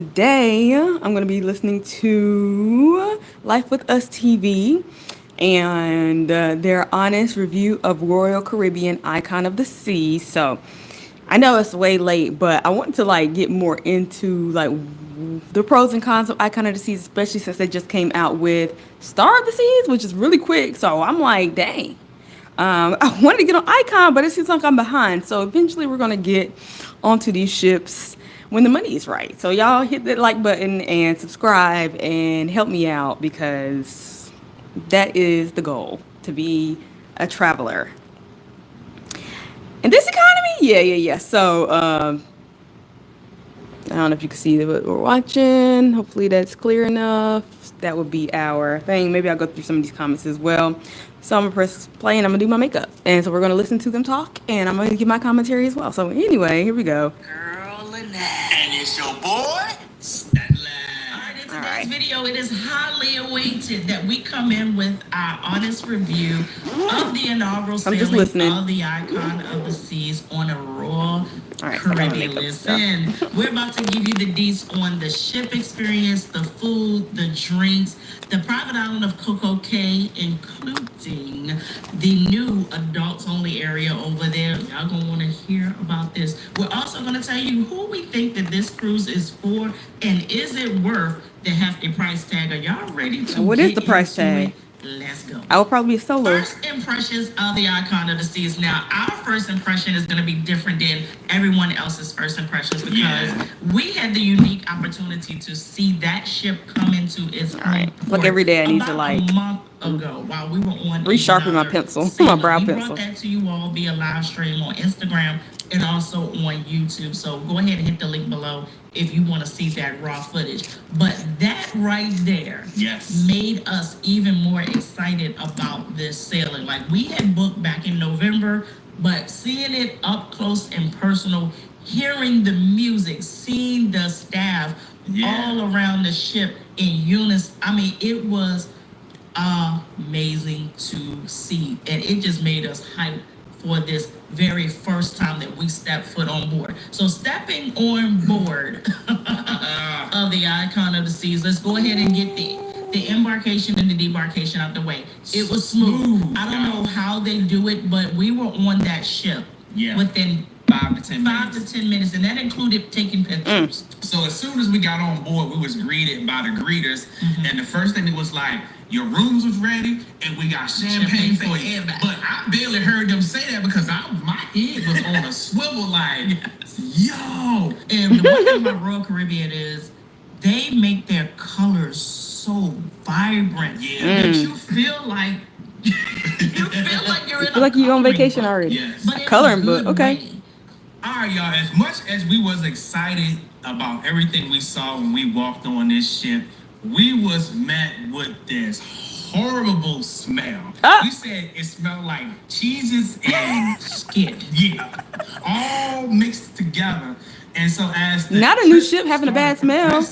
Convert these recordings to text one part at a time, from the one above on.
Today, I'm going to be listening to Life with Us TV and their honest review of Royal Caribbean Icon of the Seas. So, I know it's way late, but I want to get more into the pros and cons of Icon of the Seas, especially since they just came out with Star of the Seas, which is really quick. So, I'm like, dang. I wanted to get on Icon, but it seems like I'm behind. So eventually we're gonna get onto these ships when the money is right. So y'all hit that like button and subscribe and help me out because that is the goal to be a traveler. In this economy, yeah. So I don't know if you can see what we're watching. Hopefully that's clear enough. That would be our thing. Maybe I'll go through some of these comments as well. So I'm gonna press play and I'm gonna do my makeup. And so we're gonna listen to them talk and I'm gonna give my commentary as well. So anyway, here we go. Girl Lynette. And it's your boy, Stanley. All right, in today's video, it is highly awaited that we come in with our honest review of the inaugural sailing of the Icon of the Seas on a Royal Caribbean. Listen, we're about to give you the deets on the ship experience, the food, the drinks, the private island of Coco Cay, including the new adults only area over there. Y'all gonna want to hear about this. We're also gonna tell you who we think that this cruise is for and is it worth the hefty price tag. Are y'all ready to What is the price tag? It? Let's go. I will probably be solo. First impressions of the Icon of the Seas. Now, our first impression is going to be different than everyone else's first impressions because we had the unique opportunity to see that ship come into its own port. Look, every day I need to a month ago while we were on resharpen my pencil, my brow pencil. We brought that to you all via live stream on Instagram and also on YouTube. So go ahead and hit the link below if you want to see that raw footage. But that right there made us even more excited about this sailing. Like we had booked back in November, but seeing it up close and personal, hearing the music, seeing the staff all around the ship in unison, I mean, it was amazing to see. And it just made us hype for this very first time that we stepped foot on board. So stepping on board of the Icon of the Seas, let's go ahead and get the embarkation and the debarkation out the way. It was smooth. I don't know how they do it, but we were on that ship within 5 to 10 minutes, and that included taking pictures. So as soon as we got on board, we was greeted by the greeters, and the first thing it was like, your rooms was ready, and we got champagne for you. But I barely heard them say that because my head was on a swivel like, yo. And the one thing about Royal Caribbean is they make their colors so vibrant that you feel like you're in like you're on vacation already. Yes. But coloring book, okay. All right, y'all. As much as we was excited about everything we saw when we walked on this ship, we was met with this horrible smell. We said it smelled like cheeses and skit. All mixed together. And so as not a new ship having a bad smell.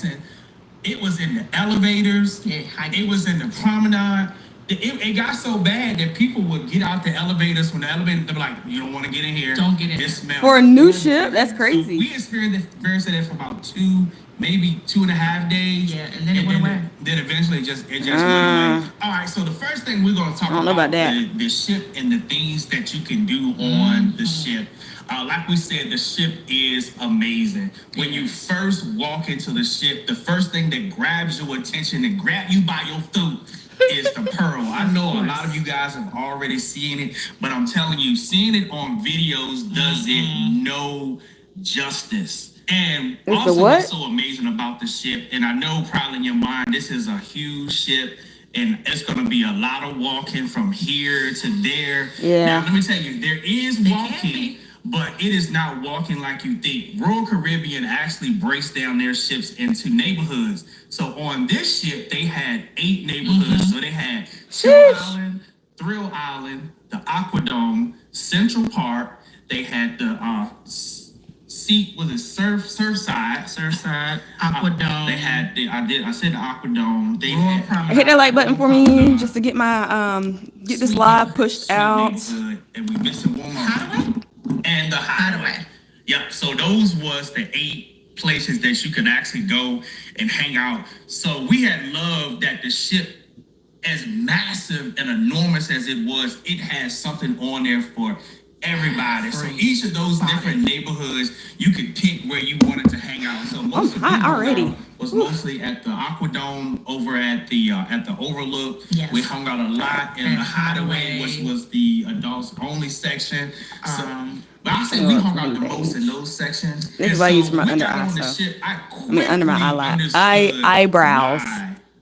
It was in the elevators. It was in the promenade. It got so bad that people would get out the elevators when the elevator, they're like, you don't want to get in here. Don't get in. This smells. For a new ship? That's crazy. So we experienced it for about 2.5 days. Yeah, and then it went away. Then eventually it just went away. All right, so the first thing we're going to talk about the ship and the things that you can do on the ship. Like we said, the ship is amazing. When you first walk into the ship, the first thing that grabs your attention and grab you by your throat is the Pearl. I know a lot of you guys have already seen it, but I'm telling you, seeing it on videos does it no justice. And also what's so amazing about the ship, and I know probably in your mind, this is a huge ship, and it's going to be a lot of walking from here to there. Now, let me tell you, there is walking, but it is not walking like you think. Royal Caribbean actually breaks down their ships into neighborhoods. So on this ship, they had 8 neighborhoods. So they had Chill Island, Thrill Island, the Aquadome, Central Park. They had the Surfside, Aquadome. They had I said the Aquadome. They had, hit that like button for me just to get my get this live pushed out. And we missing one more. Hideaway. And the Hideaway. Yep. So those was the 8 places that you could actually go and hang out. So we had loved that the ship, as massive and enormous as it was, it had something on there for everybody. So each of those different neighborhoods, you could pick where you wanted to hang out. So most of hot already. Was mostly at the Aquadome, over at the Overlook. Yes. We hung out a lot in the Hideaway, which was the adults only section. So, but I say we hung out the most in those sections. This is why I use my under eye. Under my eyebrows.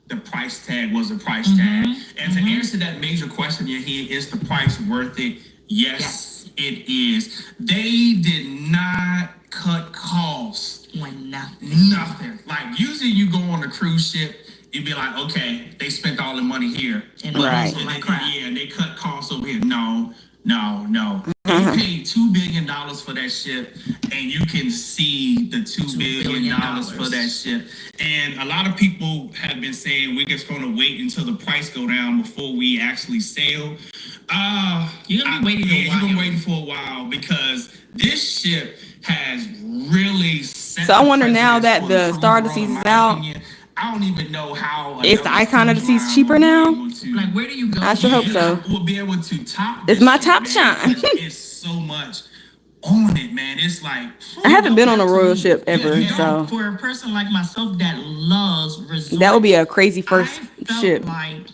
The price tag was a price tag. And to answer that major question you hear, is the price worth it? Yes, it is. They did not cut costs. Nothing. Like usually you go on a cruise ship, you'd be like, okay, they spent all the money here. Right. And they cut costs over here. No. They paid $2 billion for that ship, and you can see the $2 billion for that ship. And a lot of people have been saying we're just going to wait until the price go down before we actually sail. You're gonna be waiting for a while because this ship has really set. So I wonder now that the Star of the Seas is out. I don't even know how. Is the Icon of the Seas cheaper now? Like, where do you go? I sure hope so. We'll be able to top. It's my top shine. It's so much on it, man. It's like I haven't been on a royal ship ever, so for a person like myself that loves resorts, that would be a crazy first ship. Like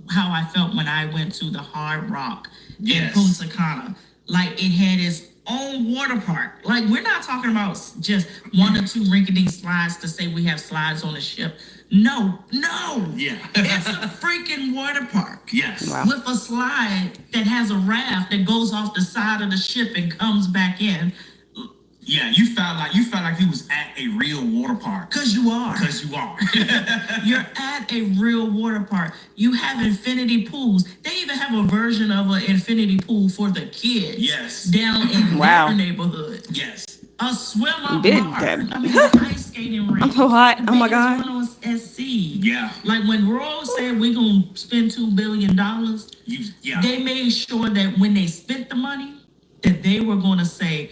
how I felt when I went to the Hard Rock in Punta Cana. Like it had its own water park. Like we're not talking about just one or two rinky-dink slides to say we have slides on the ship. No. Yeah. It's a freaking water park. Yes. Wow. With a slide that has a raft that goes off the side of the ship and comes back in. Yeah, you felt like you was at a real water park. Cause you are. You're at a real water park. You have infinity pools. They even have a version of an infinity pool for the kids. Yes. Down in their neighborhood. Yes. A swim up did bar. that. I mean, an ice skating rink. I'm so hot. Oh my God. The biggest one at sea. Yeah. Like when Royal said we're gonna spend $2 billion, they made sure that when they spent the money, that they were gonna say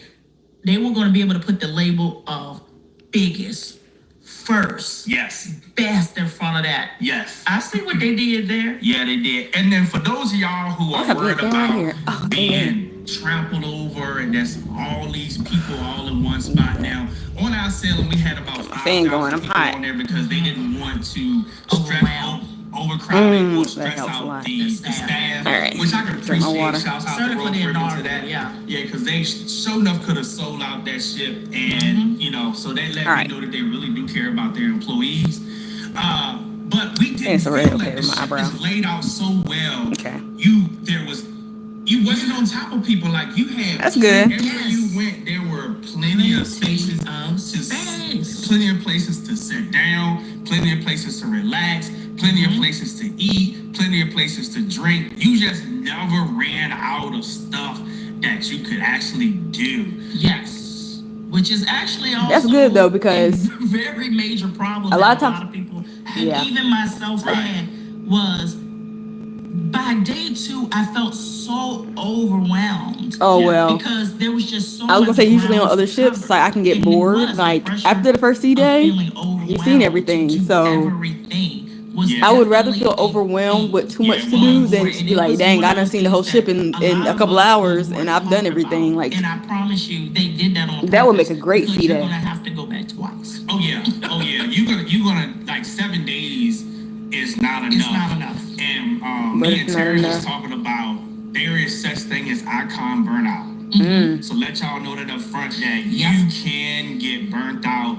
they were gonna be able to put the label of biggest, first, best in front of that. Yes. I see what they did there. Yeah, they did. And then for those of y'all who are worried about being trampled over and there's all these people all in one spot now, on our sailing we had about 5,000 people on there because they didn't want to overcrowding or stress out the staff, which I can appreciate. Shouts out to Royal Caribbean to that. Yeah, because they sure enough could have sold out that ship, and so they let me know that they really do care about their employees. But we didn't feel like the ship is laid out so well. You wasn't on top of people like you had. That's good. Everywhere you went, there were plenty of spaces plenty of places to sit down, plenty of places to relax, plenty of places to eat, plenty of places to drink. You just never ran out of stuff that you could actually do. Yes. Which is actually also that's good though, because a very major problem a lot of people, and even myself had, was by day 2 I felt so overwhelmed. Because there was just so much. I was gonna say usually on other ships, like I can get bored. Like after the first sea day, you've seen everything, so I would rather feel overwhelmed with too much to do than just be like, dang, I done seen the whole ship in a couple hours and I've done everything. Like, and I promise you, they did that on purpose. That would make a great sea day. You're gonna have to go back twice. Oh yeah. You're gonna like 7 days is not enough. It's not enough. And me and Terry was talking about there is such thing as icon burnout. So let y'all know that up front that you can get burnt out.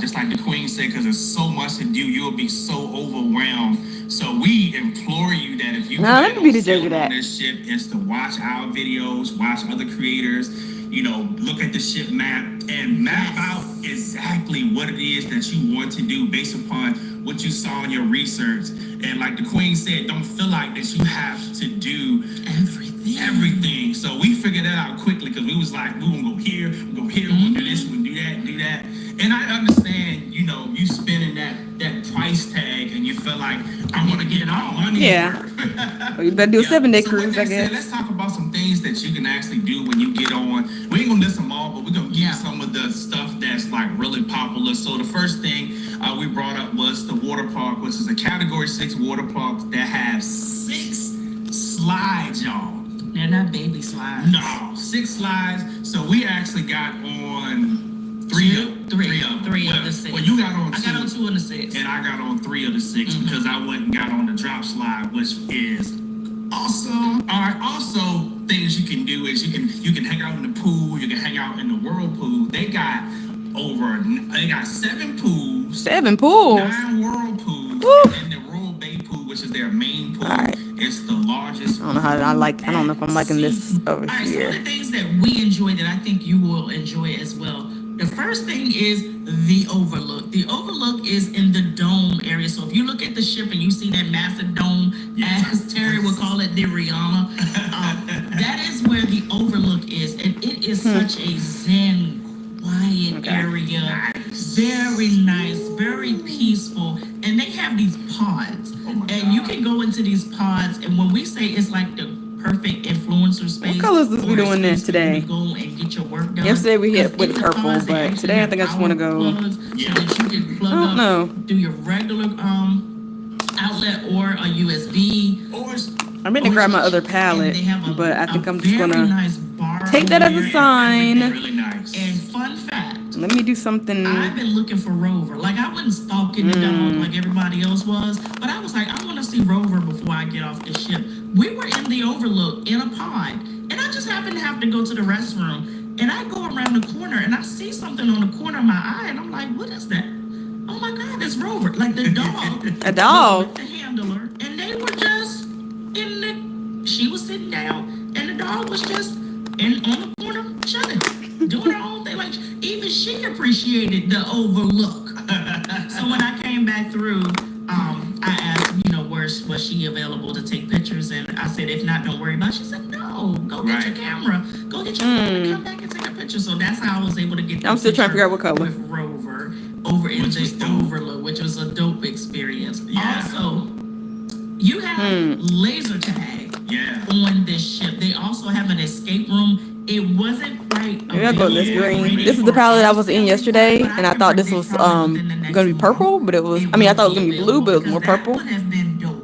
Just like the Queen said, because there's so much to do, you'll be so overwhelmed. So we implore you that if you let me be the judge of that. On this ship, is to watch our videos, watch other creators, look at the ship map and map out exactly what it is that you want to do based upon what you saw in your research. And like the Queen said, don't feel like that you have to do everything. So we figured that out quickly because we was like, we're gonna go here, we're gonna do this, we're gonna do that. And I understand, you spending that price tag and you feel like I want to get all money. Well, you better do a 7-day cruise, I guess. Let's talk about some things that you can actually do when you get on. We ain't gonna list them all, but we're gonna give some of the stuff that's like really popular. So the first thing we brought up was the water park, which is a Category 6 water park that has 6 slides, y'all. They're not baby slides. No, 6 slides. So we actually got on three of the 6. Well, you got on 2. I got on 2 of the 6. And I got on 3 of the 6 because I went and got on the drop slide, which is awesome. All right. Also, things you can do is you can hang out in the pool. You can hang out in the whirlpool. They got 7 pools. 7 pools. 9 whirlpools. Woo. And the Royal Bay pool, which is their main pool. All right. It's the largest. I don't know how I don't know if I'm liking this over All right, here. some of the things that we enjoy that I think you will enjoy as well. The first thing is the overlook. The overlook is in the dome area. So if you look at the ship and you see that massive dome, as Terry would call it, the Rihanna, that is where the overlook is. And it is such a zen, quiet area. Very nice, very peaceful. And they have these pods. And you can go into these pods. And when we say it's like the perfect influencer space. What colors was we doing this today? Go and get your work done. Yesterday we hit with purple, but today I think I just want to go. So that you can plug I don't know. up, do your regular outlet or a USB. I meant to grab my other palette, but I think I'm just gonna nice take that as a sign. Really nice. And fun fact. Let me do something. I've been looking for Rover. Like, I wasn't stalking the dog like everybody else was, but I was like, I want to see Rover before I get off the ship. We were in the Overlook in a pod, and I just happened to have to go to the restroom, and I go around the corner, and I see something on the corner of my eye, and I'm like, what is that? Oh my God, it's Rover. Like, the dog. A dog? Was with the handler, and they were just she was sitting down, and the dog was just on the corner chilling, doing her own thing. Like, even she appreciated the Overlook. So when I came back through, I asked, was she available to take pictures? And I said, if not, don't worry about it. She said, no, go get your camera. Go get your phone and come back and take a picture. So that's how I was able to get I'm still trying to figure out what color. With Rover over in the Overlook, which was a dope experience. Yeah. Also, you have laser tag on this ship. They also have an escape room. It wasn't quite. Maybe I'll go this green. This is the palette I was in yesterday, and I thought this was gonna be purple, but it was. I mean, I thought it was gonna be blue, but it was more purple.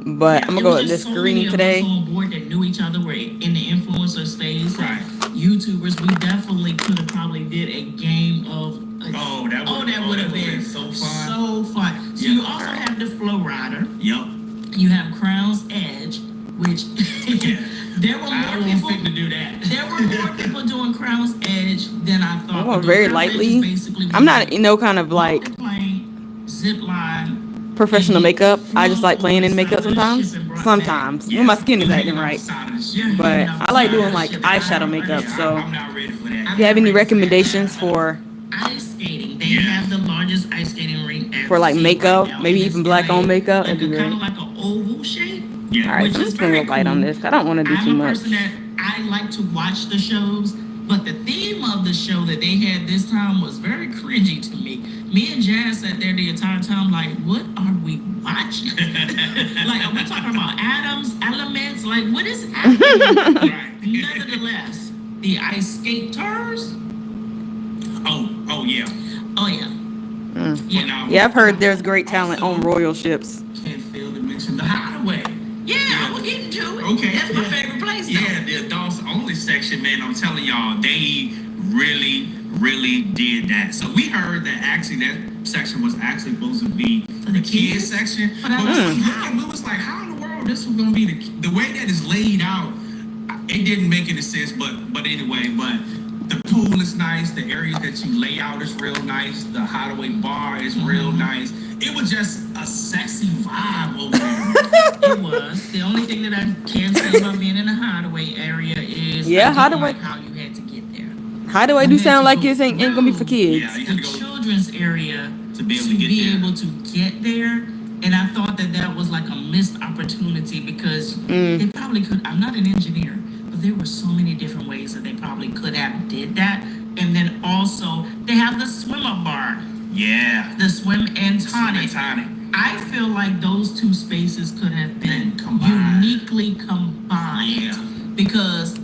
But I'm gonna go with this green today. On board that knew each other were in the influencer space. Right. YouTubers, we definitely could have probably did a game of. That would have been so fun. So fun. So you also have the Flow Rider. Yep. You have Crown's Edge, which there were more people to do that. There were more people doing Crown's Edge than I thought. I'm going very lightly. I'm not kind of like zip line, professional makeup. I just like playing in makeup sometimes. Sometimes when my skin is acting right. But I like doing like eyeshadow makeup. So if you have any recommendations for ice skating, they have the largest ice skating rink for like makeup, maybe even black on makeup, like it'd be great. Kind of like an oval shape. All right, so I'm just gonna go light on this. I don't want to do too much. I'm a person that I like to watch the shows, but the theme of the show that they had this time was very cringy to me. Me and Jazz sat there the entire time like, what are we watching? Like, are we talking about atoms, elements? Like, what is happening? Right. Nevertheless, the ice skate tours. Oh yeah. Oh yeah. Yeah, I've heard there's great talent on royal ships. Can't fail to mention the Hideaway. Yeah, I was getting to it. Okay. That's my favorite place. Yeah, the adults only section, man. I'm telling y'all, they really did that. So we heard that actually that section was actually supposed to be the kids section. But we was like, how in the world this was gonna be the way that is laid out? It didn't make any sense, but anyway, the pool is nice. The area that you lay out is real nice. The Hideaway bar is real nice. It was just a sexy vibe over there. It was. The only thing that I can say about being in the Hideaway area is Hideaway. Like how you had to get there. Hideaway do sound like it ain't gonna be for kids. Yeah, you had the to go children's area to be able to get there. And I thought that was like a missed opportunity because they probably could. I'm not an engineer, but there were so many different ways that they probably could have did that. And then also they have the swim up bar. Yeah. The swim and tonic. I feel like those two spaces could have been uniquely combined because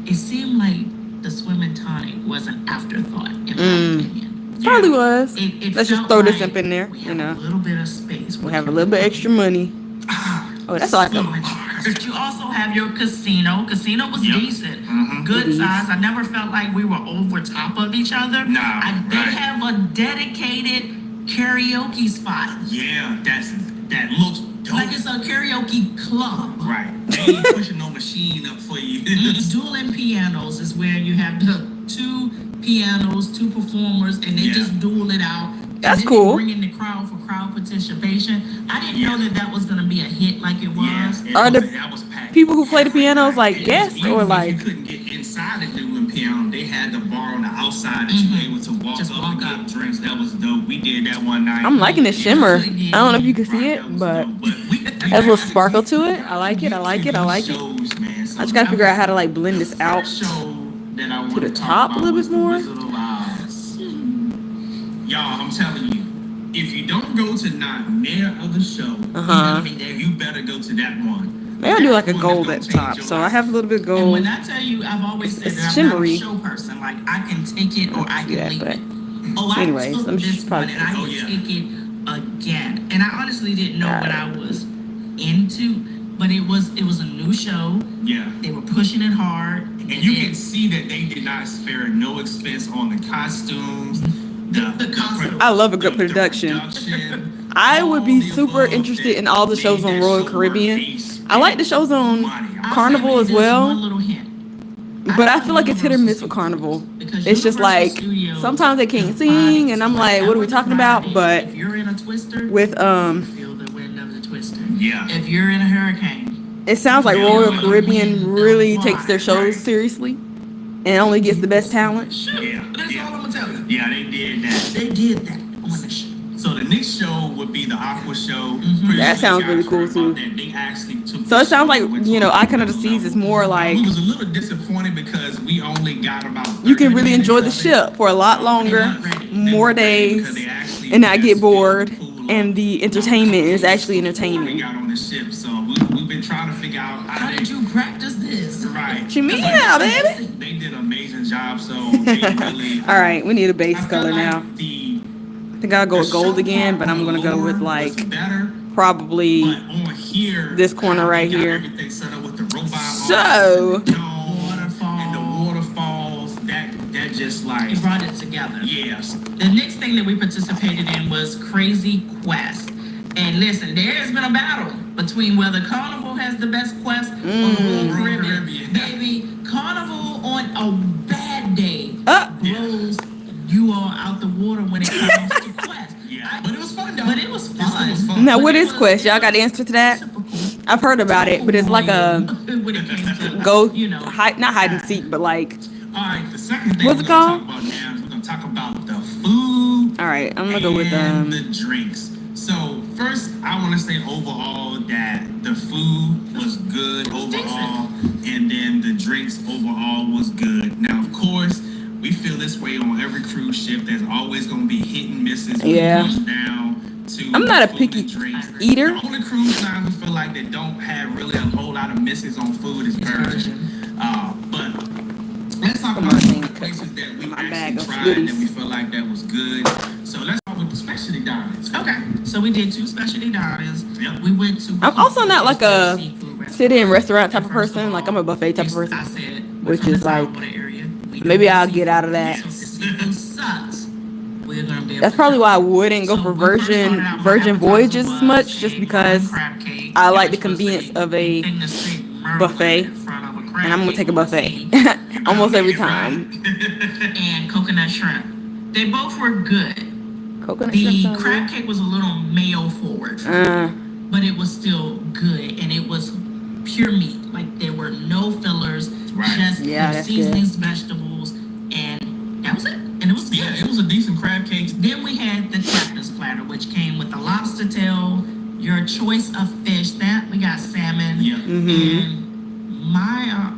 it seemed like the swim and tonic was an afterthought in my opinion. Probably was. It Let's just felt throw this like up in there, we you have know. a little bit of space. We have a little bit extra money. Oh, that's like a... But you also have your casino. Casino was decent. Good It is. size. I never felt like we were over top of each other. Nah, They right. have a dedicated karaoke spot. Yeah, that looks dope. Like it's a karaoke club. Right. They ain't pushing no machine up for you. Dueling pianos is where you have the two pianos, two performers, and they just duel it out. That's and then cool. They bring in the crowd for crowd participation. I didn't know that was going to be a hit like it was. Are the that was packed. people who play the pianos like Even guests or if like... you couldn't get inside the dueling piano, they had the bar on the outside that you were able to walk Just up walk and up. get drinks. That was dope. We did that one night. I'm liking the shimmer. I Yeah. don't know if you can see Right, it, that was but dope. we has a little sparkle to it. I like it. I like it. I like it. shows, man. So I just gotta figure out how to like blend this the out. first show that I to wanna the talk top a about little was bit The more. Wizard of Oz. Y'all, I'm telling you, if you don't go to Nightmare of the Show, you better go to that one. Maybe I'll do like a That gold one at is the gonna top. change So your I have a little bit of And gold. when I tell you, I've always said It's that I'm shimmery. not a show person. Like I can take it or I can Yeah, leave but it. Oh, anyways, I took I'm just this probably- one and I Oh, would yeah. take it again. And I honestly didn't know what I was into, but it was a new show. Yeah. They were pushing it hard. And you can see that they did not spare no expense on the costumes. The costumes. I love a good production. I would be super interested in all the shows on Royal Caribbean. I like the shows on I'll Carnival say as this well, one little hint. but I feel like it's hit or miss with Carnival. It's just like sometimes they can't sing, and I'm like, what are we talking about? But if you're in a twister, with feel the wind of the twister. Yeah. If you're in a hurricane, it sounds like Royal Caribbean really takes their shows seriously and only gets the best talent. Yeah. that's all I'm gonna tell you. Yeah, they did that. They did that on the show. So the next show would be the Aqua Show. That sounds really cool, too. They actually took So the it sounds show like, to you know, Icon of the another Seas is level. more like We was a little disappointed because we only got about you can 30 really minutes enjoy the of it. ship for a lot longer, more days, and not get bored. And the entertainment is actually We entertaining. got on the ship, so we've been trying to figure out How did you practice this? Right. Yeah, baby. They did an amazing job, so they really. All right, we need a base I feel color like now. The I think I'll go with the gold show again, part but I'm on gonna go Lure with was like better, probably. but on here, this corner how they right got here. everything set up with the robot So- arms and the dome Waterfall. and the waterfalls. That just like It brought it together. yes. The next thing that we participated in was Crazy Quest. And listen, there has been a battle between whether Carnival has the best quest or the Royal Caribbean. Caribbean. Baby, Carnival on a bad day Ah. blows you all out the water when it comes to quest. Yeah, but it was fun though. But it was It fun. was fun. Now, what But it is was- Quest? Y'all got the answer to that? Typical. I've heard about it, but it's like a when it came to go you know, not hide and seek, but like All right, the second thing What's we're it gonna called? talk about now is we're gonna talk about the food. all right. I'm gonna go with and the drinks. So first, I want to say overall that the food was good overall, and then the drinks overall was good. Now, of course, we feel this way on every cruise ship. There's always going to be hit and misses when Yeah. it comes down to I'm not a food picky and drinks. eater. The only cruise line we feel like that don't have really a whole lot of misses on food is Virgin. But let's talk about some of the places that we My bag actually of tried goodies. that we feel like that was good. So let's start with the specialty dinings. Okay, so we did 2 specialty diners. Yep. We went to. I'm also not like a seafood restaurant. sit-in restaurant type of First person. Like I'm a buffet type of I person. said, which from is the like- Tidewater area, we Maybe do I'll seafood. get out of that. So if the seafood sucks, we're gonna be able That's to probably cook. why I wouldn't go So for we first started Virgin out, my Virgin appetizer Voyages as was much, just a because crab cake, I like the which was convenience of a thing to say Merlin buffet, in front of a crab and I'm gonna cake take a on the buffet sea. almost every time. And coconut shrimp. They both were good. Coconut The shrimp sounds crab good. cake was a little mayo forward, but it was still good, and it was pure meat. Like there were no fillers, Right. just Yeah, the that's good. seasonings, vegetables, and that was it. And it was Yeah, good. it was a decent crab cake. Then we had the captain's platter, which came with the lobster tail, your choice of fish. That we got salmon. Yeah. And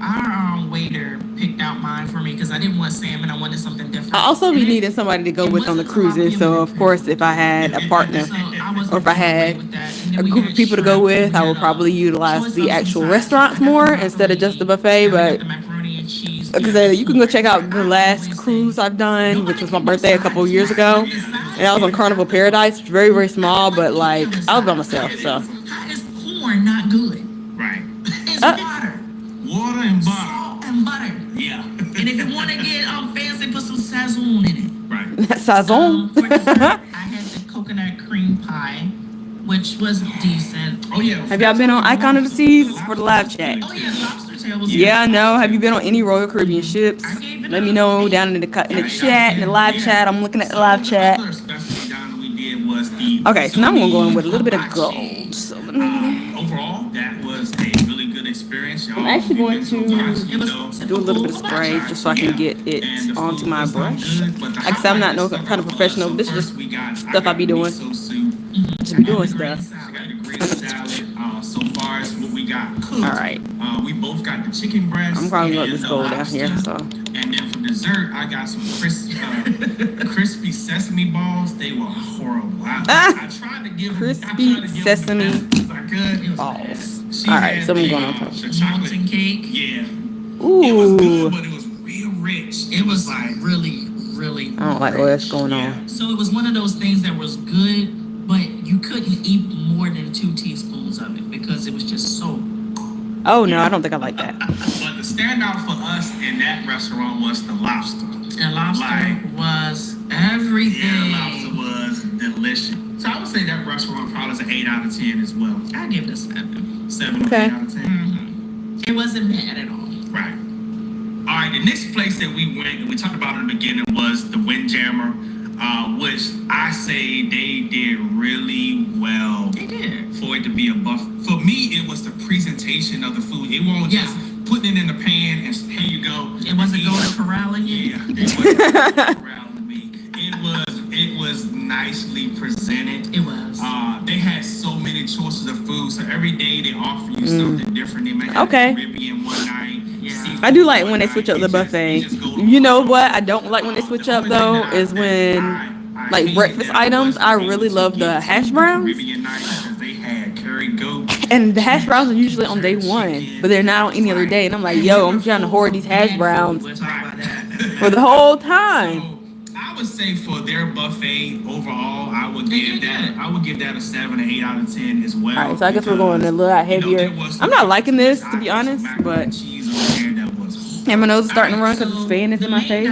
our waiter picked out mine for me because I didn't want salmon. I wanted something different. I also be And it- needing somebody to go it with on the wasn't about cruises. So being of course, if I had a partner so I wasn't or if I okay had with that. And then a we group had of people to go shrimp, with, we I would had, probably utilize choice the of actual some restaurants sides. I got more the instead of just the macaroni, buffet. and I got But the macaroni and cheese. because you can go check out the last cruise I've done, which was my birthday a couple of years ago. And I was on Carnival Paradise, very, very small, but like I was by myself, so. How is corn not good? Right. It's water. Water and butter. Salt and butter. Yeah. And if you want to get fancy, put some sazon in it. Right. Sazon. For dessert, I had the coconut cream pie, which was decent. Oh yeah. Have y'all been on Icon of the Seas? It's for the live chat. Oh yeah, lobster tail was Yeah, no. Have you been on any Royal Caribbean ships? Let me know down in the chat, in the live chat. I'm looking at the live chat. Another specialty down that we did was the. Okay, so now I'm gonna go in with a little bit of gold. So let me Overall, that was a really good experience. Y'all, I'm actually going to to do a little bit of spray just so I can get it onto my brush. Like I said, I'm not no kind of professional. This is just stuff I be doing. Just be doing stuff. So far as what we got cooked. All right. We both got the chicken breast. I'm probably gonna let and this the go down lobster. here. So And then for dessert, I got some crispy sesame balls. They were horrible. I tried to give crispy sesame balls. All right, so I'm going on top. molten cake. Yeah. It was good, Ooh, but it was real rich. It was like really. I don't like what's going on. So it was one of those things that was good, but you couldn't eat more than 2 teaspoons of it because it was just so. Oh no, I don't think I like that. But the standout for us in that restaurant was the lobster. And lobster was everything. Yeah, the lobster was delicious. So I would say that restaurant probably is an 8 out of 10 as well. I give it a 7. 7 Okay. or 8 out of 10. It wasn't bad at all. Right. All right, the next place that we went, and we talked about in the beginning, was the Windjammer, which I say they did really well. They did. For it to be a buff. For me, it was the presentation of the food. It wasn't just putting it in the pan and here you go. It wasn't Golden Corral again. Yeah, it wasn't Golden Corral to me. It was nicely presented. It was. They had so many choices of food, so every day they offer you something different. They might have Okay. Caribbean one night. I do like when they switch up the buffet. You know what I don't like when they switch up though is when like breakfast items. I really love the hash browns. And the hash browns are usually on day 1, but they're not on any other day. And I'm like, yo, I'm trying to hoard these hash browns We'll talk about that. for the whole time. So I would say for their buffet overall, I would give that a 7 or 8 out of 10 as well. All right, so I guess we're going a little heavier. I'm not liking this, to be honest, but and my nose is starting to run because it's fan is in my face.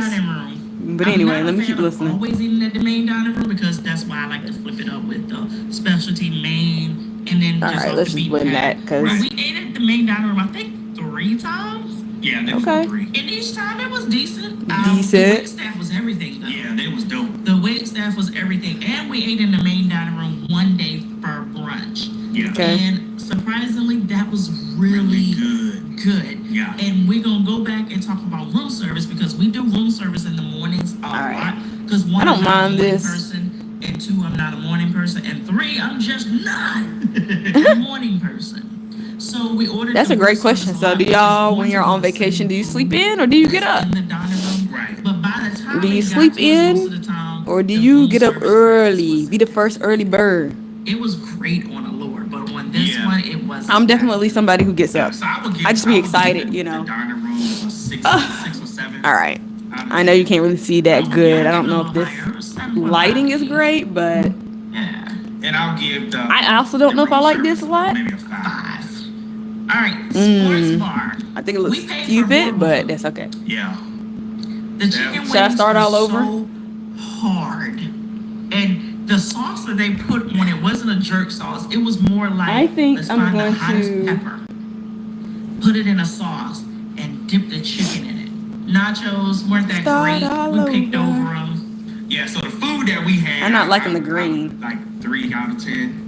But anyway, let me keep listening. Always eating at the main dining room because that's why I like to flip it up with the specialty main and then All just right, off let's the just beat blend path. that because We ate at the main dining room I think 3 times. Yeah, they Okay. was 3. And each time it was decent. Decent. The wait staff was everything though. Yeah, they was dope. The wait staff was everything. And we ate in the main dining room one day for brunch. Yeah. Okay. And surprisingly, that was really good. Yeah. And we're going to go back and talk about room service because we do room service in the mornings a lot. Because one, I don't I'm not a mind morning this. person, and 2, I'm not a morning person, and 3, I'm just not a morning person. So we ordered. That's the a great room question. service So line do because y'all, when once you're we on were vacation, do you sitting sleep in or do you get up? in the dining room? Right. But by the time Do you it got sleep to us most in of the time, or do the you room get up service early? was- Be the first early bird. It was great on Allure, but on this Yeah. one, it wasn't. I'm definitely somebody who gets up. So I would give, I just be would give excited, the- you know. The dining room was 6 or 7. All right. I know you can't really see that good. I don't know if this lighting is great, but Yeah. And I'll give the. I also don't know if I like this a lot. Maybe a 5. 5. All right, sports bar. I think it looks We paid for stupid, horrible but food. that's okay. Yeah. The chicken wings Should I start all were over? so hard. And the sauce that they put on it wasn't a jerk sauce. It was more like, I think let's I'm find going the hottest to- pepper, put it in a sauce, and dip the chicken in it. Nachos weren't that Start great. all We picked over. over them. Yeah, so the food that we had. I'm not liking the I- green. like 3 out of 10.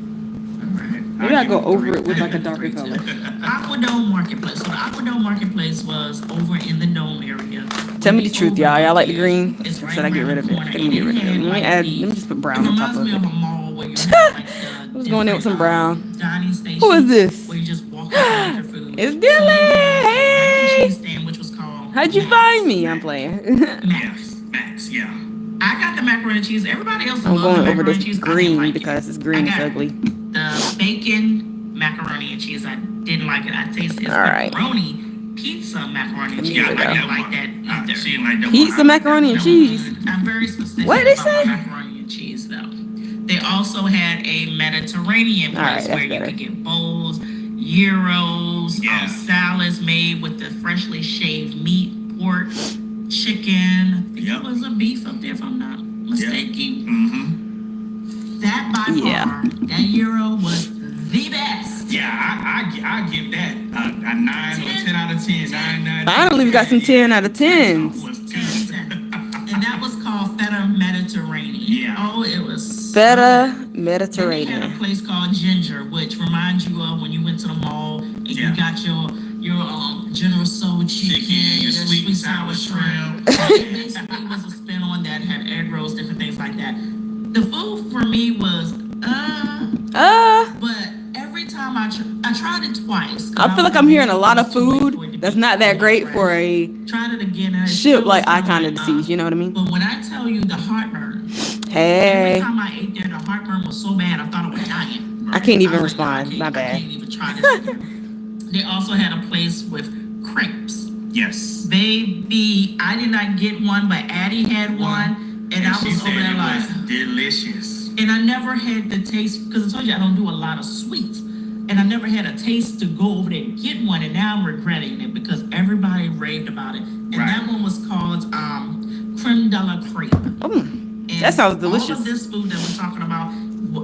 Alright. Maybe I'll go give over 3. it with like a darker color. Aquadome Marketplace. So the Aquadome Marketplace was over in the Dome area. Tell me the truth, y'all. Y'all like the green? It's Or right should I get around rid of the it? I corner. think I'm gonna get rid of it. had, Let me like, add. the- Let me just put It brown on top reminds of me of it. a mall where you have like the was going in with some brown. dining station. Who is this? Where you just walk and get your food. It's So Dylan. they had a Hey. cheese stand, which was called How'd you Max. find me? I'm playing. Max. Max, yeah. I got the macaroni and cheese. Everybody else I'm loved the going over macaroni this and cheese. I didn't green like it. because this green I is got ugly. The bacon macaroni and cheese. I didn't like it. I tasted it's All right. pepperoni pizza macaroni and me cheese. see I what didn't that like that either. She didn't like that Pizza, one. macaroni, and cheese. I'm very specific What did they about say? my macaroni and cheese, though. They also had a Mediterranean All right, place that's where better. you could get bowls, gyros, Yeah. salads made with the freshly shaved meat, pork, chicken. I think Yep. it was a beef up there, if I'm not mistaken. Mm-hmm. That by Yeah. far, that gyro was the best. Yeah, I give that a 9 or 10 out of 10. 9. Finally, we got some 10 out of 10s. Was 10. And that was called Feta Mediterranean. Yeah. Oh, it was Feta Then they had a Mediterranean. place called Ginger, which reminds you of when you went to the mall and Yeah. you got your General Soul chicken, your sweet and sour shrimp. It basically was a spin on that, had egg rolls, different things like that. The food for me was but every time I tried it twice. I feel like I'm hearing a lot of food that's not that great for a Tried it again. And it ship still like was Icon of the Seas. You know what I mean? But when I tell you the heartburn, every Hey, time I ate there, the heartburn was so bad I thought I was dying. I can't even I was like, respond. My I bad. can't even try this again. They also had a place with crepes. Yes. Baby, I did not get one, but Addie had one, and I she was said over there it like, was delicious. and I never had the taste, because I told you I don't do a lot of sweets. And I never had a taste to go over there and get one, and now I'm regretting it because everybody raved about it. And Right. that one was called creme de la crepe. And that sounds all delicious. of this food that we're talking about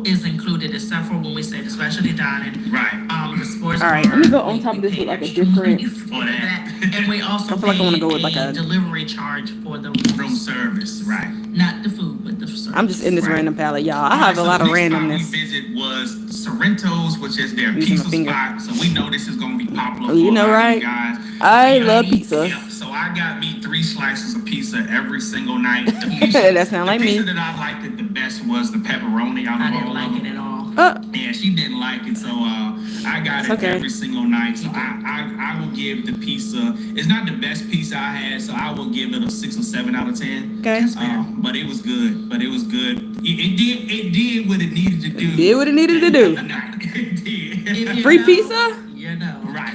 is included, except for when we say the specialty dining, Right. the sports All right, bar, let me go on we top of this paid with like a extra different. money for that. And we also I feel like I wanna paid go with like a- delivery charge for the Room service. Right. not the food, but the service. I'm just in this Right. random palette, y'all. I have a lot of The next spot randomness. we visit was Sorrento's, which is their Using my pizza finger. spot. So we know this is going to be popular. Oh, you for a know, lot of right? you guys. I And love pizza. Yeah, so I got me 3 slices of pizza every single night. The pizza, That sound like the me. pizza that I liked it the best was the pepperoni out I of didn't all like of it them. at all. Yeah, she didn't like it, so I got It's it okay. every single night. So I will give the pizza. It's not the best pizza I had, so I will give it a 6 or 7 out of 10. Okay. But it was good. It did what it needed to do. Did what it needed to do. It did. If you Free know, pizza? You know. Right.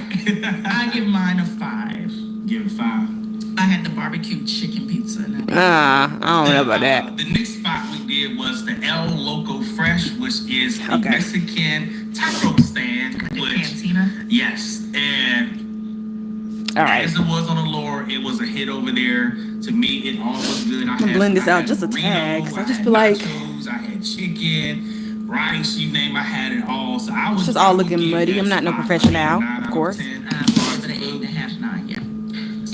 I give mine a 5. Give it 5. I had the barbecue chicken pizza. And I don't know about that. The next spot we did was the El Loco Fresh, which is the Okay. Mexican taco stand. the Which, cantina. yes, and All right. as it was on the lure, it was a hit over there. To me, it all was good. I'm gonna blend this out just a tad, 'cause I just feel like- nachos, I had chicken, rice, you name. I had it all. So I was It's just all I would looking give muddy. that I'm not no spot professional, a 9 of out course. 10. Give it an 8.5, 9, yeah.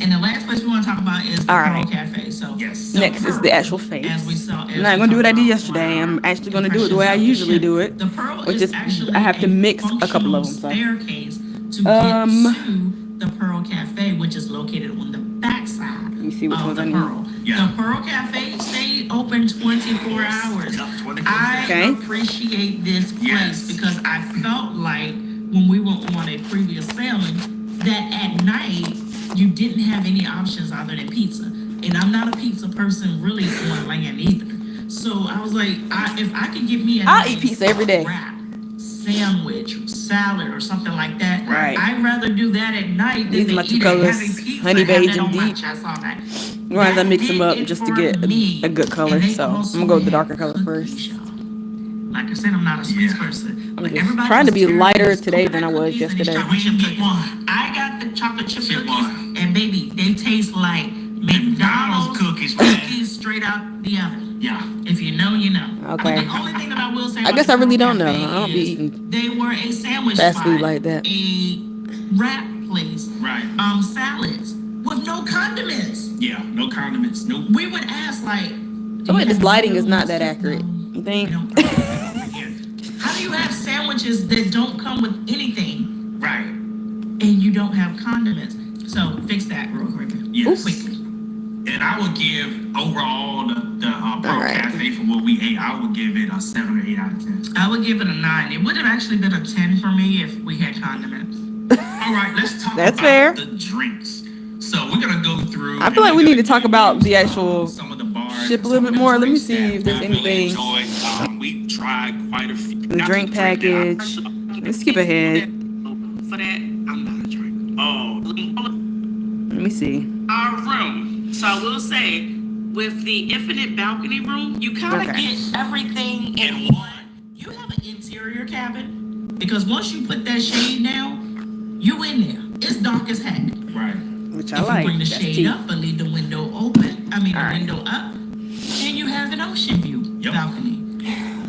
And the last place we want to talk about is the All Pearl right. Cafe. So Yes. the Next is the Pearl, actual face. as we saw, as I'm not we gonna do what I talked did about yesterday. on I'm our actually gonna do it the way I impressions of the usually ship. do it, The Pearl which is actually I have to a mix a couple of them. functional So. staircase to Um, get to the Pearl Cafe, which is located on the backside Let me see which of ones the I need. Pearl. Yeah. The Pearl Cafe stayed open 24 hours. Yeah, 24/7. I Okay. appreciate this place Yes. because I felt like when we went on a previous sailing that at night you didn't have any options other than pizza. And I'm not a pizza person really on land either. So I was like, if I could get me a I'll nice eat pizza every day. wrap, sandwich, salad, or something like that. Right. I'd rather do that at night than These are my to two eat colors, a heavy pizza honey and have beige that and on my deep. chest all night. Otherwise, I That mix them did up it just to for get me. a good color. And they So I'm also gonna go with the had darker color first. cookies, y'all. Like I said, I'm not a sweets Yeah. person. I'm But just everybody trying to was be tearing lighter these today than I coconut was cookies and these yesterday. chocolate chip Get cookies. one. I got the chocolate chip Get cookies, one. and baby, they taste like McDonald's cookies, man. cookies straight out the oven. Yeah. If you know, you know. Okay. But the only thing that I will say, I about guess the I really Pearl don't know. Cafe I don't be is eating They were a sandwich fast spot, food like that. a wrap place, Right. salads with no condiments. Yeah. No condiments. Nope. We would ask like, So wait, do you this have lighting is not mustard? that accurate. No. You We think? don't put that over here. How do you have sandwiches that don't come with anything Right. and you don't have condiments? So fix that real quick. Yes. Quickly. And I would give overall the Pearl All right. Cafe for what we ate. I would give it a 7 or 8 out of 10. I would give it a 9. It would have actually been a 10 for me if we had condiments. All right, let's talk That's about fair. the drinks. So we're gonna go through. I feel like we need to talk about the some actual some of the bars, ship a and little some bit of more. the Let me drinks see that if there's I really anything. enjoyed. We tried quite a few. The Not drink to drink that. package. Let's skip ahead. For that, I'm not a drinker. Oh, Let me see. Our room. So I will say, with the infinite balcony room, you kind of get everything in one. You have an interior cabin because once you put that shade down, you in there. It's dark as heck. Right. Which I If like. you bring the That's shade tea. up and leave the window open, the window up, and you have an ocean view balcony.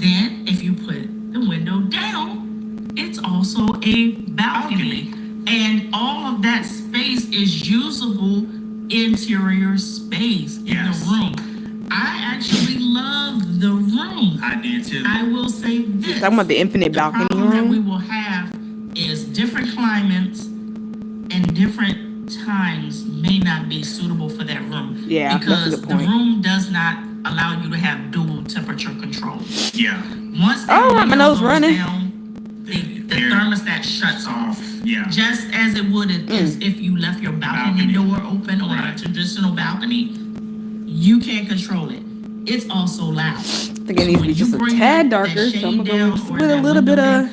Then, if you put the window down, it's also a balcony. And all of that space is usable interior space in the room. I actually love the room. I did too. I will say this. Talking about the infinite balcony The problem that we room. will have is different climates and different times may not be suitable for that room. Yeah, that's a because good the point. room does not allow you to have dual temperature control. Yeah. Once that Oh, my window nose goes running. down, the thermostat shuts off. Yeah. Just as it would if you left your balcony door open on a Right. traditional balcony, you can't control it. It's also loud. I think it needs to be just a tad darker, so I'm gonna go with a little bit of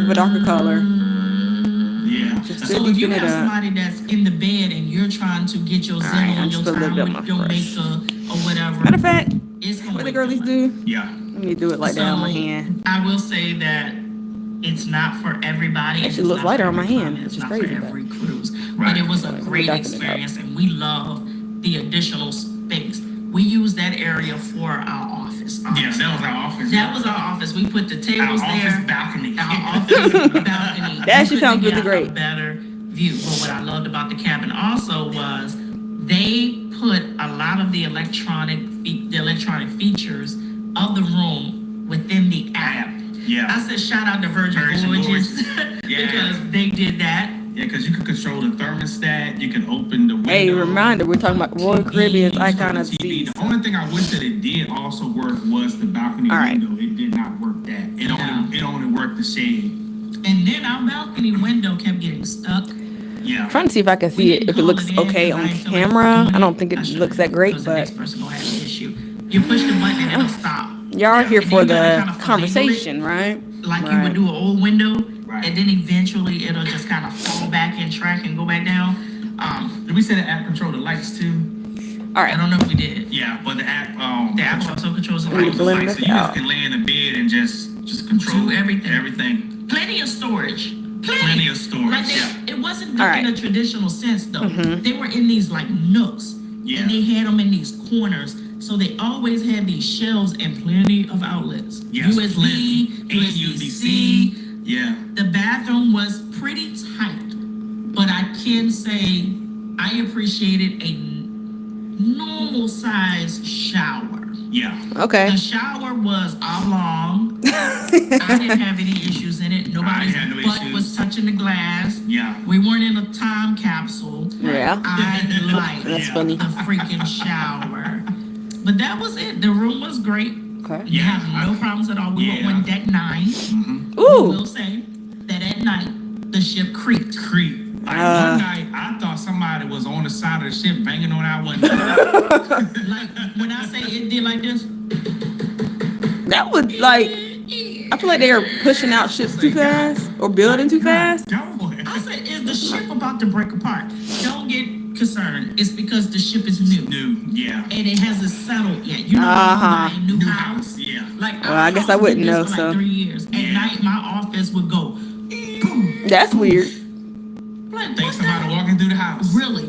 a darker color. Yeah. Just So to if you deepen it have up. somebody that's in the bed and you're trying to get your zen Alright, on I'm your just a little time bit with more your fresh. makeup or whatever, Matter of fact, it's gonna what the wake girlies you up. do? Yeah. Let me do it like that on my hand. I will say that it's not for everybody. Actually It's looks not lighter for on my every hand, climate, which it's is not crazy, for but- every cruise. Right. But it was a Let me great darken it up. experience, and we love the additional space. We use that area for our office. Yes, that was our office. That was our office. We put the our tables office there. balcony. Our office balcony. That actually You sounds couldn't really get a great. better view. But what I loved about the cabin also was they put a lot of the electronic features of the room within the app. Yeah. I said shout out to Virgin Voyages Yeah. because they did that. Yeah, because you can control the thermostat, you can open the window. Hey, reminder, we're talking about Royal Caribbean's TV, Icon of the TV. Seas. The only thing I wish that it did also work was the balcony All right. window. It did not work that. It only worked the shade. And then our balcony window kept getting stuck. Yeah. I'm trying to see if I can see it, if it looks okay on camera. I don't think it looks that great, The but next person gonna have an issue. You push the button and it'll stop. y'all are here And for then you gotta the kind of finagle conversation, right? it, like you would do an old window, Right. and then eventually it'll just kind of fall back in track and go back down. Did we say the app control the lights too? All I right. don't know if we did. Yeah, but the app The app also controls the We lights. blend so it you out. just can lay in the bed and just control Do everything. Everything. Plenty of storage. Plenty of storage. Like Yeah. it wasn't All in right. a traditional sense though. They were in these like nooks, Yeah. and they had them in these corners. So they always had these shelves and plenty of outlets. Yes, USB, plenty. USB-C. Yeah. The bathroom was pretty tight, but I can say I appreciated a normal size shower. Yeah. Okay. The shower was oblong. I didn't have any issues in it. Nobody's had no butt issues. was touching the glass. Yeah. We weren't in a time capsule. Yeah. I liked That's Yeah. funny. the freaking shower. But that was it. The room was great. Okay. You Yeah. have no problems at all. We Yeah. were on deck 9. Mm-hmm. I Ooh. will say that at night, the ship creaked. Creep. Like one night, I thought somebody was on the side of the ship banging on our window. Like, when I say it did like this, That would like, I feel like they are pushing out ships too fast or building too fast. I said, is the ship about to break apart? Don't get concerned. It's because the ship is new. New. Yeah. And it hasn't settled yet. You know, Uh-huh. when you buy a new house. Yeah. Like, Well, I guess I wouldn't know, For like so. 3 years. At Yeah. night, my office would go, boom. That's weird. Like, Think what's somebody that? walking through the house. Really?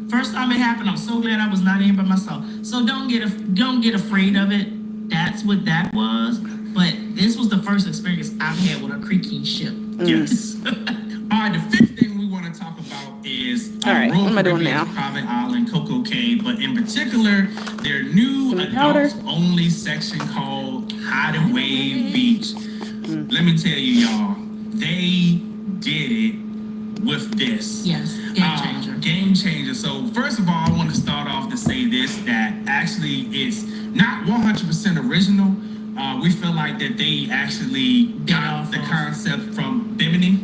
First time it happened, I'm so glad I was not in by myself. So don't get afraid of it. That's what that was. But this was the first experience I've had with a creaking ship. Yes. All right. The fifth thing we want to talk about is All right, Royal what am I doing Caribbean's now? private island, Coco Cay, but in particular, their new Some powder. adults-only section called Hideaway Beach. Let me tell you, y'all, they did it with this. Yes, game changer. Game changer. So first of all, I want to start off to say this, that actually it's not 100% original. We feel like that they actually got off the of- concept from Bimini.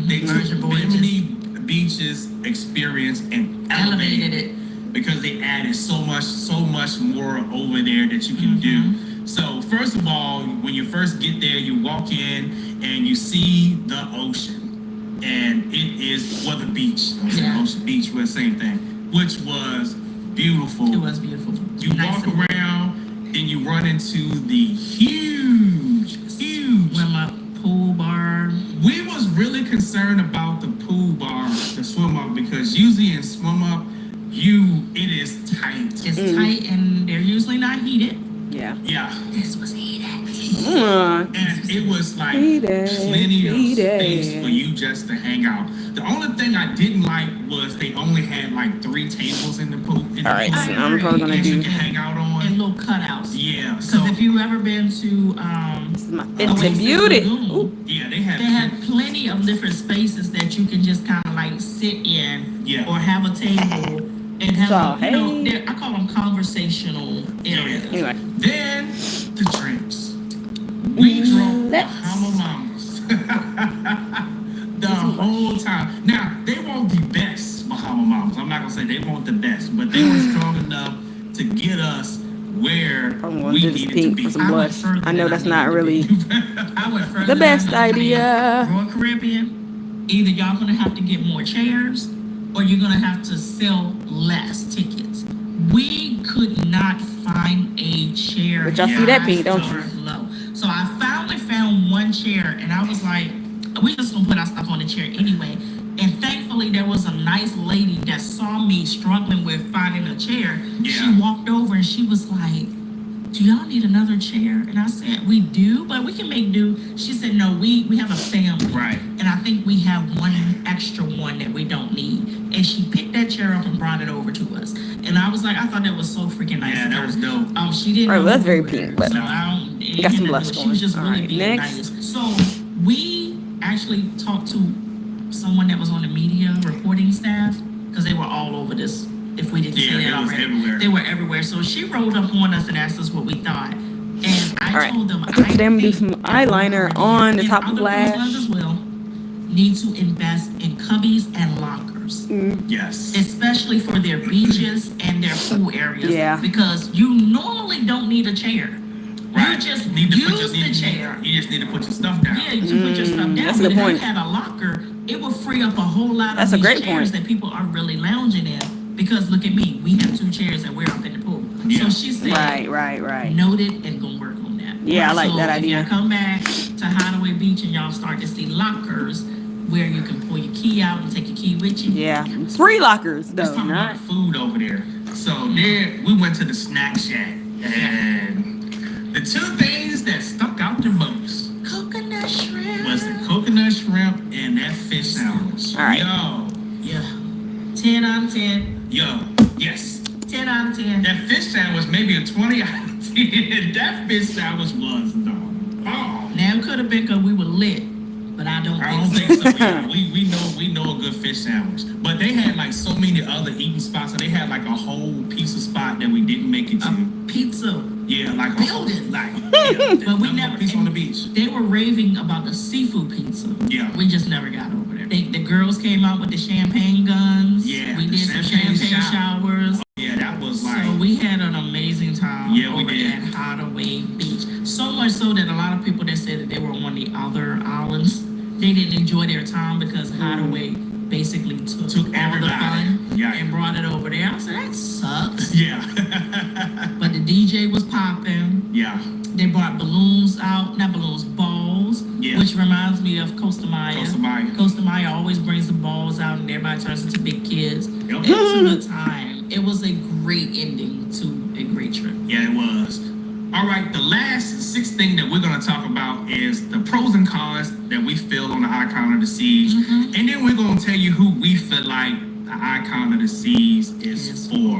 They took Virgin Voyages. Bimini Beach's experience and Elevated it. because they added so much more over there that you can do. So first of all, when you first get there, you walk in and you see the ocean. and it is the beach. Ocean Beach was the same thing, which was beautiful. It was beautiful. You walk around, and you run into the huge swim up pool bar. We was really concerned about the pool bar, the swim up, because usually in swim up, it is tight. It's tight, and they're usually not heated. Yeah. This was heated. And it was like plenty of space for you just to hang out. The only thing I didn't like was they only had like 3 tables in the pool. All right, so I'm probably gonna that do. you can hang out on. And little cutouts. Yeah. Because if you've ever been to This is my Fenton Beauty. Lagoon, yeah, they had plenty of different spaces that you can just kind of like sit in, or have a table and have. I call them conversational areas. Anyway, then the drinks. We drove Bahama Mamas the whole time. Now, they weren't the best Bahama Mamas. I'm not going to say they weren't the best, but they were strong enough to get us where we needed to be. For some blush. I know that's not really I went further the best idea. Royal Caribbean, either y'all going to have to get more chairs or you're going to have to sell less tickets. We could not find a chair. But y'all see that pink, don't you? Low. So I finally found one chair, and I was like, we just gonna put our stuff on the chair anyway. And thankfully, there was a nice lady that saw me struggling with finding a chair. She walked over and she was like, do y'all need another chair? And I said, we do, but we can make do. She said, no, we have a family. Right. And I think we have one extra one that we don't need. And she picked that chair up and brought it over to us. And I was like, I thought that was so freaking nice. Yeah, that was dope. She didn't know. Well, that's very pink, but so I don't, got some blush she going. was just All really right, being next. nice. So we actually talked to someone that was on the media reporting staff because they were all over this. If we didn't say it already, everywhere. They were everywhere. So she rolled up on us and asked us what we thought. And I told them, I think today I'm gonna do some eyeliner on the top of lash. As well, need to invest in cubbies and lockers. Yes. Especially for their beaches and their pool areas. Yeah. Because you normally don't need a chair. Right. You just need to use the chair. You just need to put your stuff down. Yeah, you put your stuff down. That's a but good point. if you had a locker, it would free up a whole lot That's of a these great chairs point. that people are really lounging in. Because look at me, we have 2 chairs and we're up in the pool. Yeah. So she said, Right. noted and gonna work on that. Yeah, I like so that if idea. you come back to Hideaway Beach and y'all start to see lockers where you can pull your key out and take your key with you. Yeah, free lockers Let's though, talk not. about food over there. So there, we went to the snack shack, and the 2 things that stuck out the most Coconut shrimp. was the coconut shrimp and that fish sandwich. All right. Yeah. 10 out of 10. Yes. 10 out of 10. That fish sandwich maybe a 20 out of 10. That fish sandwich was the bomb. Now it could have been because we were lit, but I don't think so. Yeah, we know a good fish sandwich. But they had like so many other eating spots. So they had like a whole pizza spot that we didn't make it to. Pizza. Yeah, like building. But we never pizza on the beach. They were raving about the seafood pizza. Yeah. We just never got over there. The girls came out with the champagne guns. Yeah, We the did some champagne champagne showers. Yeah, that was like. So we had an amazing time Yeah, we over did. at Hideaway Beach. So much so that a lot of people that said that they were on one of the other islands, they didn't enjoy their time because Hideaway basically took all the everybody. fun and brought it over there. I said, that sucks. Yeah. But the DJ was popping. Yeah. They brought balloons out, not balloons, balls, Yeah. which reminds me of Costa Maya. Costa Maya. Costa Maya always brings the balls out and everybody turns into big kids. Yep. It was a good time. It was a great ending to a great trip. Yeah, it was. All right, the last 6th thing that we're going to talk about is the pros and cons that we feel on the Icon of the Seas. And then we're going to tell you who we feel like the Icon of the Seas is for.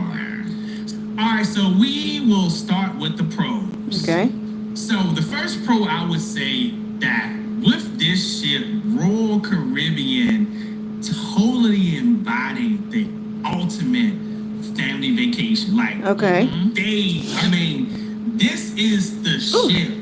All right, so we will start with the pros. Okay. So the first pro, I would say that with this ship, Royal Caribbean totally embodied the ultimate family vacation. Like, Okay. this is the ship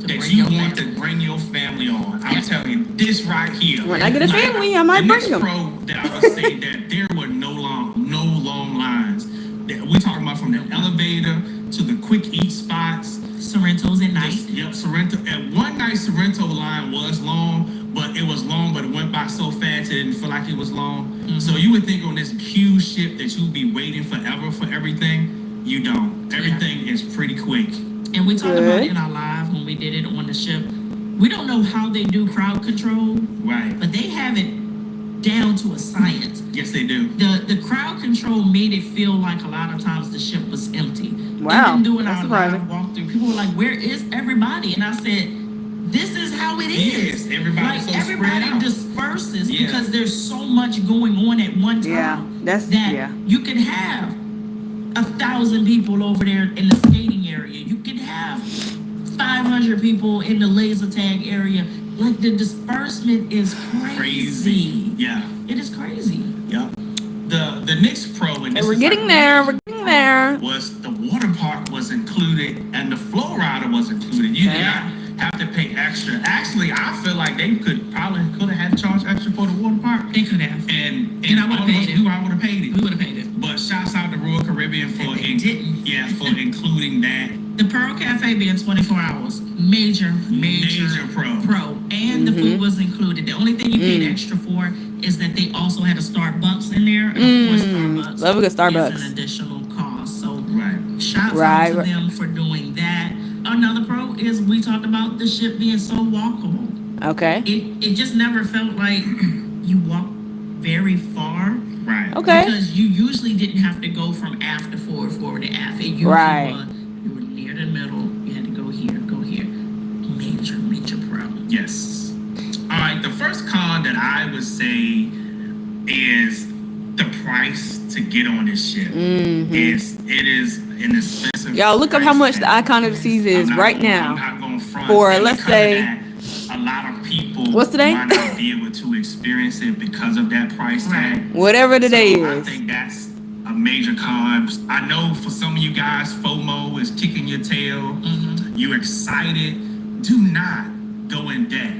that you want to bring your family on. I'm telling you, this right here. When I get a family, I might bring them. The next pro that I would say that there were no long lines. We're talking about from the elevator to the quick eat spots. Sorrento's at night. Sorrento. At one night, Sorrento line was long, but it went by so fast that like it was long. So you would think on this huge ship that you would be waiting forever for everything. You don't. Everything is pretty quick. And we talked about it in our live when we did it on the ship. We don't know how they do crowd control, Right. but they have it down to a science. Yes, they do. The crowd control made it feel like a lot of times the ship was empty. Wow, Even doing that's our surprising. live walkthrough, people were like, "Where is everybody?" And I said, "This is how it is. Everybody's so spread out. Everybody disperses because there's so much going on at one time. Yeah, that's You can have 1,000 people over there in the skating area. You can have 500 people in the laser tag area. Like the disbursement is crazy. Yeah. It is crazy. Yeah. The next pro, and this We're is getting like- there. We're getting there. was the water park was included and the flow rider was included. You did not have to pay extra. Actually, I feel like they could have had charged extra for the water park. They could have. And I would have paid it. I would have paid it. We would have paid it. But shouts out to Royal Caribbean for They didn't. for including that. The Pearl Cafe being 24 hours, major pro. And the food was included. The only thing you paid extra for is that they also had a Starbucks in there. And of course, Starbucks Love a good Starbucks. is an additional cost. So Right. shouts out to them for doing that. Another pro is we talked about the ship being so walkable. Okay. It just never felt like you walked very far. Right. Okay. Because you usually didn't have to go from aft to forward to aft. It usually was you were near the middle. You had to go here, go here. Major pro. Yes. All right. The first con that I would say is the price to get on this ship. It is an expensive. Y'all look up how much the Icon of the Seas is right now. For, let's say, a lot of people what's the day? might not be able to experience it because of that price tag. Whatever the day I is. think that's a major con. I know for some of you guys, FOMO is kicking your tail. You're excited. Do not go in debt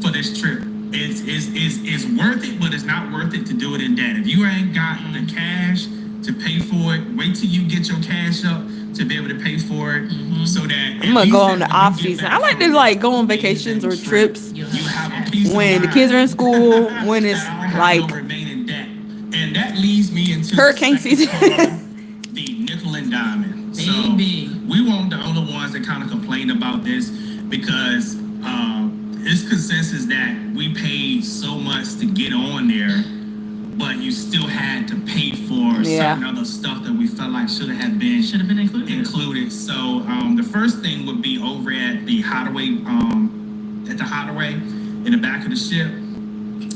for this trip. It's worth it, but it's not worth it to do it in debt. If you ain't got the cash to pay for it, wait till you get your cash up to be able to pay for it, so that I'm gonna go on the off season. I like to go on vacations or trips you have a peace of when the mind. kids are in school, when it's like remain in debt. And that leads me into hurricane the second season. part, the nickel and diamond. So Baby. we weren't the only ones that kind of complained about this because it's consensus that we paid so much to get on there, but you still had to pay for certain other stuff that we felt like should have been included. So the first thing would be over at the Hideaway, in the back of the ship,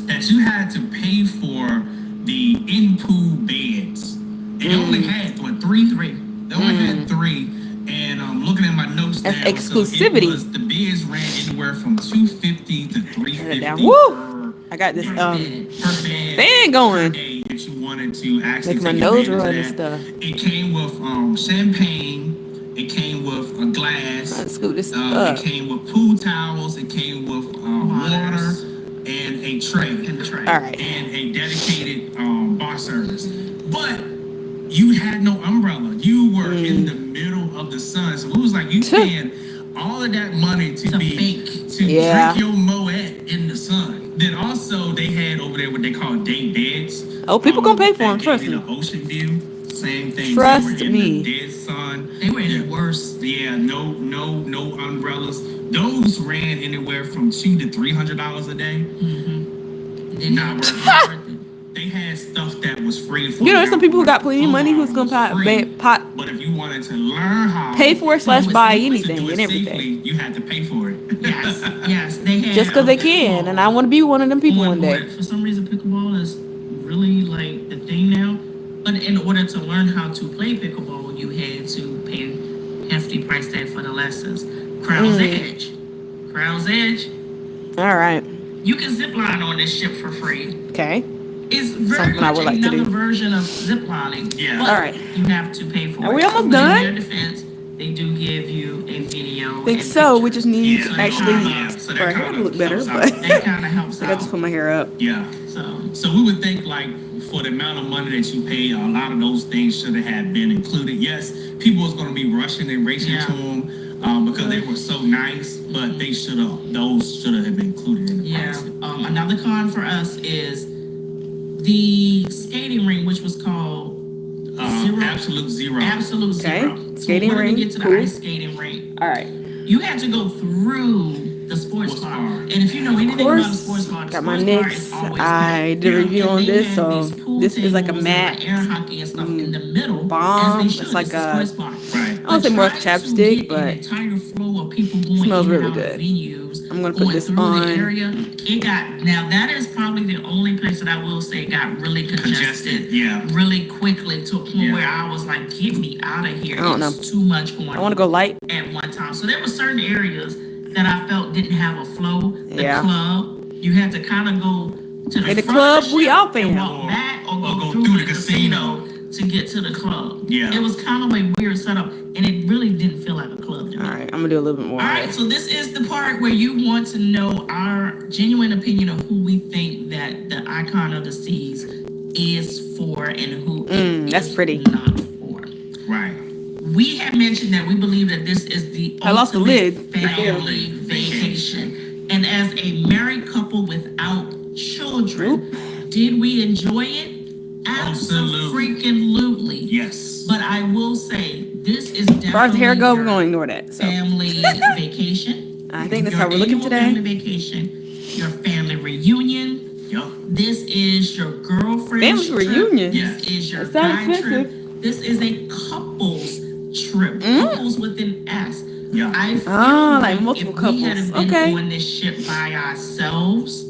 that you had to pay for the in-pool beds. It only had three. They only had three. And looking at my notes That's now, exclusivity. So the beds ran anywhere from $250 to $350 Woo! I got this per bed fan going. per day that you wanted to actually Make my take nose advantage run of and that. stuff. It came with champagne. It came with a glass. Let's scoot this It up. came with pool towels. It came with water and a tray. All right. And a dedicated bar service. But you had no umbrella. You were in the middle of the sun. So it was like you paying all of that money to drink your Moet in the sun. Then also they had over there what they call day beds. Oh, people gonna pay for them, that trust gave you me. the ocean view. Same thing. Trust They were in me. the dead sun. They were in the worst. Yeah, no umbrellas. Those ran anywhere from $200 to $300 a day. Not worth it. They had stuff that was free. For You know, there's some people who got plenty of money who's gonna pot But if you wanted to learn how pay for it / buy to anything do it and everything. safely, you had to pay for it. Yes, they had. just because they can, and I want to be one of them people one day. For some reason, pickleball is really like the thing now. But in order to learn how to play pickleball, you had to pay hefty price tag for the lessons. Crown's Edge. All right. You can zip line on this ship for free. Okay. It's very Something I much would like to another do. version of zip lining. Yeah. But All right. you have to pay for Are it. we almost But done? In their defense, they do give you a video. Think and so. We pictures. just need Yeah. actually So for our that hair to kinda look better, helps out. but That kind of helps I got to out. put my hair up. Yeah. So we would think like for the amount of money that you pay, a lot of those things should have been included. Yes, people was going to be rushing and racing to them because they were so nice, but those should have been included in the price. Another con for us is the skating ring, which was called Absolute Zero. Absolute Zero. Okay. So Skating in order ring, to get to cool. the ice skating rink, All right. you had to go through the sports bar. And if you know Of anything about the course, sports bar, the got my sports bar Knicks. is always I packed. did a review And on they this, have so these pool this is like a tables mat. and air hockey and stuff in the middle. Bomb. As they should. It's like the a- sports bar. Right. I don't say more like Trying to chapstick, get but an entire flow of people going smells in and really out of good. venues, I'm gonna put going this through on. the area. It got, now that is probably the only place that I will say got really congested. Yeah. Really quickly to a point Yeah. where I was like, get me out of here. I don't It's too much going on. I want to go light. At one time. So there were certain areas that I felt didn't have a flow. The Yeah. club, you had to kind of go to the Hey, the front club, of the we ship all and fan. walk back or go through the casino to get to the club. Yeah. It was kind of a weird setup, and it really didn't feel like a club to me. All right, I'm gonna do a little bit more. All right, so this is the part where you want to know our genuine opinion of who we think that the Icon of the Seas is for and who it that's is pretty. not for. Right. We have mentioned that we believe that this is the I lost the ultimate lid. family vacation. And as a married couple without children, did we enjoy it? Absolutely. Yes. But I will say, this is As far as the hair definitely go, your we're gonna ignore that. So family vacation. I think that's Your how we're looking annual today. Family vacation, your family reunion. Yup. This is your girlfriend Family reunion? This is your That sounds guy trip. expensive. This is a couples trip. Couples with an S. Yeah. I feel like multiple if we had couples. been Okay. on this ship by ourselves,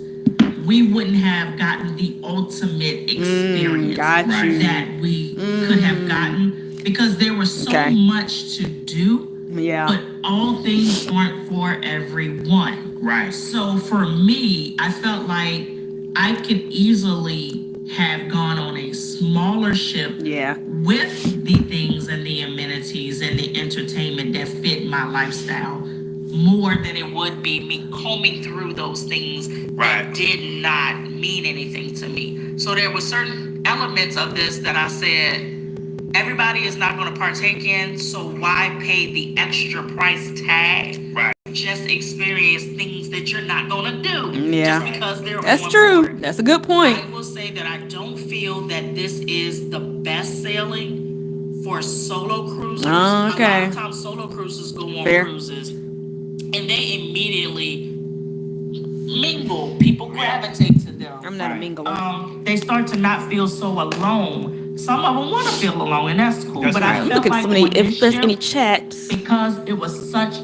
we wouldn't have gotten the ultimate experience got you. that we could have gotten, because there was so Okay. much to do. Yeah. But all things aren't for everyone. Right. So for me, I felt like I could easily have gone on a smaller ship Yeah. with the things and the amenities and the entertainment that fit my lifestyle more than it would be me combing through those things Right. that did not mean anything to me. So there were certain elements of this that I said, everybody is not going to partake in, so why pay the extra price tag? Right. Just experience things that you're not going to do. Yeah. Just because they're That's on true. board. That's a good point. I will say that I don't feel that this is the best sailing for solo cruisers. Oh, okay. A lot of times solo cruisers go on Fair. cruises and they immediately mingle. People gravitate to them. I'm not a mingler. They start to not feel so alone. Some of them want to feel alone, and that's cool. That's but right. I felt Look at like somebody. on this If there's ship, any chats, because it was such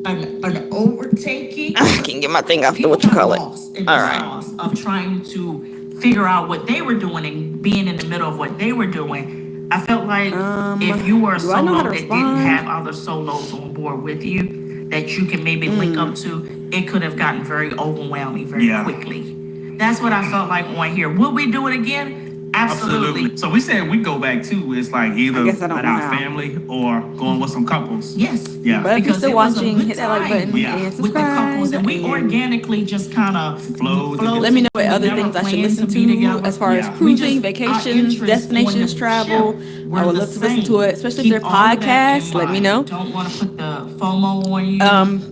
an overtaking. I can't get my thing off the People what you got call it. lost in the All right. sauce of trying to figure out what they were doing and being in the middle of what they were doing. I felt like if you were a do I know how solo to that didn't respond? have other solos on board with you that you can maybe link up to, it could have gotten very overwhelming very Yeah. quickly. That's what I felt like on here. Will we do it again? Absolutely. So we said we go back too. It's like either I guess I with don't our know how. family or going with some couples. Yes. Yeah. But if you're Because still it was a watching, good hit that like time button Yeah. and with the subscribe. couples, and we and organically just kind of Flowed. let me know what other never things I should planned listen be to together. as far as Yeah. cruising, Our vacations, interests on destinations, the travel. ship were I would the love to listen to same. it, especially Keep if they're all of that in podcasts. Let me mind. know. Don't want to put the FOMO on you.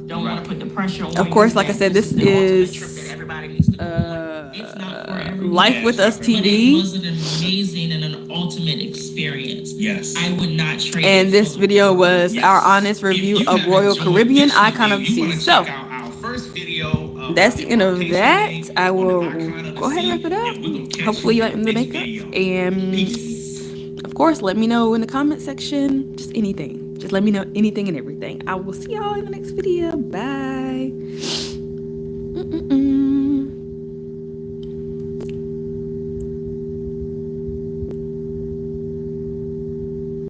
Don't want to put the pressure on you. Of course, like I said, this the ultimate is, trip that everybody needs to go on. It's not for everyone. Life with Us But it TV. was an amazing and an ultimate experience. Yes. I would not trade And it this for- video was Yes. our honest review If you of haven't Royal enjoyed Caribbean this Icon of the video, you Seas. wanna So check out our first video of that's the end of vacation that. days I on the will Icon of the go ahead and wrap it Seas, up. and we're gonna catch Hopefully you like the next makeup. video. And Peace. of course, let me know in the comment section. Just anything. Just let me know anything and everything. I will see y'all in the next video. Bye.